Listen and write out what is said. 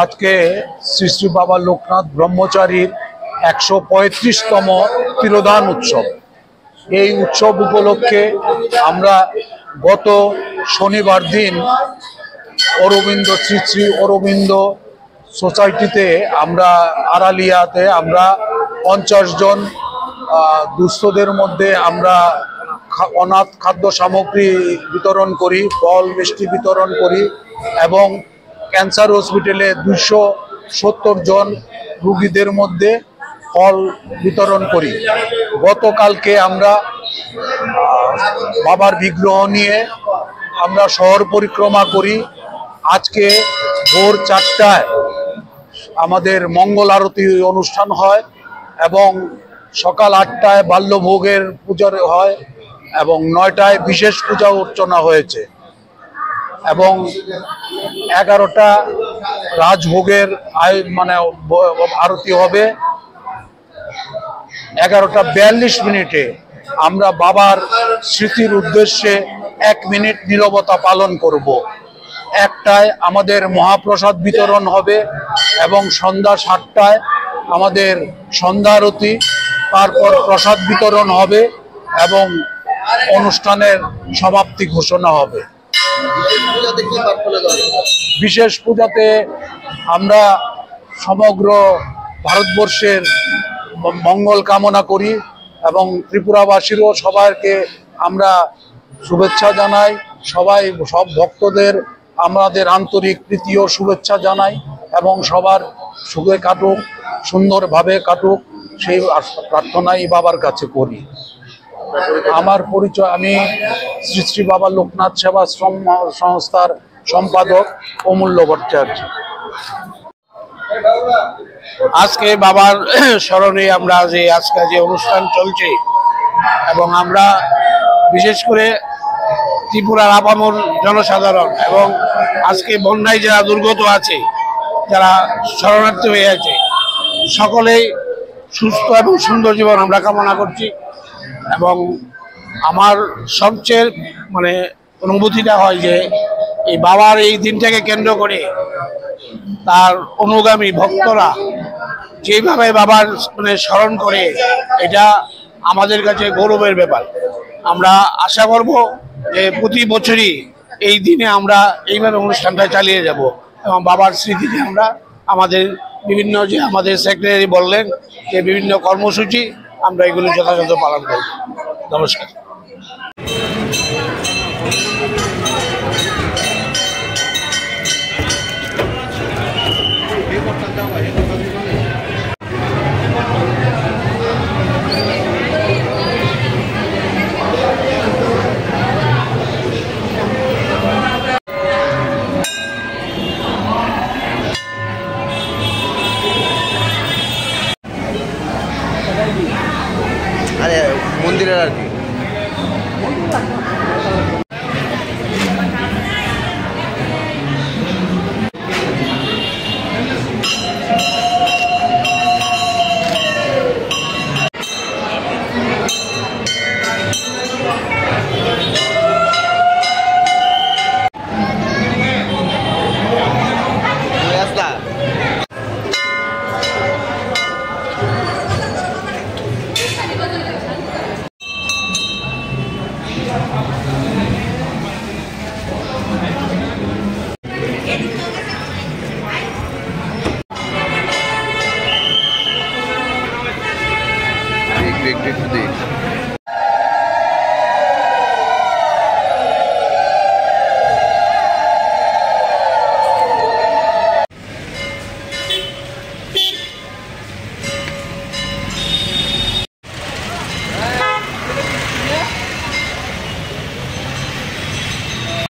আজকে শ্রী শ্রী বাবা লোকনাথ ব্রহ্মচারীর 135তম তিরোধান উৎসব। এই উৎসব উপলক্ষে আমরা গত শনিবার দিন অরবিন্দ শ্রী শ্রী অরবিন্দ সোসাইটিতে আমরা আড়ালিয়াতে আমরা 50 জন দুস্থদের মধ্যে আমরা অনাথ খাদ্য সামগ্রী বিতরণ করি, ফল মিষ্টি বিতরণ করি এবং ক্যান্সার হসপিটালে 270 জন রোগীদের মধ্যে ফল বিতরণ করি। গতকালকে আমরা বাবার বিগ্রহ নিয়ে আমরা শহর পরিক্রমা করি। আজকে ভোর 4টায় আমাদের মঙ্গল আরতি অনুষ্ঠান হয় এবং সকাল 8টায় বাল্যভোগের পূজা হয় এবং 9টায় বিশেষ পূজা অর্চনা হয়েছে এবং 11টা রাজভোগের আরতি হবে। 11:42 আমরা বাবার স্মৃতির উদ্দেশ্যে 1 মিনিট নীরবতা পালন করব। 1টায় আমাদের মহাপ্রসাদ বিতরণ হবে এবং সন্ধ্যা 7টায় আমাদের সন্ধ্যা আরতি, তারপর প্রসাদ বিতরণ হবে এবং অনুষ্ঠানের সমাপ্তি ঘোষণা হবে। বিশেষ পূজাতে আমরা সমগ্র ভারতবর্ষের মঙ্গল কামনা করি এবং ত্রিপুরাবাসীরও সবাইকে আমরা শুভেচ্ছা জানাই। সব ভক্তদের আমাদের আন্তরিক প্রীতি ও শুভেচ্ছা জানাই এবং সবার সুখে কাটুক, সুন্দরভাবে কাটুক সেই প্রার্থনাই বাবার কাছে করি। আমার পরিচয়, আমি শ্রী শ্রী বাবা লোকনাথ সেবাশ্রম সংস্থার সম্পাদক অমূল্য ভট্টাচার্য। আজকে বাবার স্মরণে আমরা আজকে যে অনুষ্ঠান চলছে এবং আমরা বিশেষ করে ত্রিপুরার আপামর জনসাধারণ এবং আজকে বন্যায় যারা দুর্গত আছে, যারা শরণার্থী হয়ে আছে, সকলেই সুস্থ এবং সুন্দর জীবন আমরা কামনা করছি। এবং আমার সবচেয়ে অনুভূতিটা হয় যে এই বাবার এই দিনটাকে কেন্দ্র করে তার অনুগামী ভক্তরা যেভাবে বাবার স্মরণ করে, এটা আমাদের কাছে গৌরবের ব্যাপার। আমরা আশা করব যে প্রতি বছরই এই দিনে আমরা এইভাবে অনুষ্ঠানটা চালিয়ে যাব এবং বাবার স্মৃতিতে আমরা আমাদের বিভিন্ন আমাদের সেক্রেটারি বললেন যে বিভিন্ন কর্মসূচি আমরা এগুলো যথাযথ পালন করব। নমস্কার। আরে মন্দিরের আর কি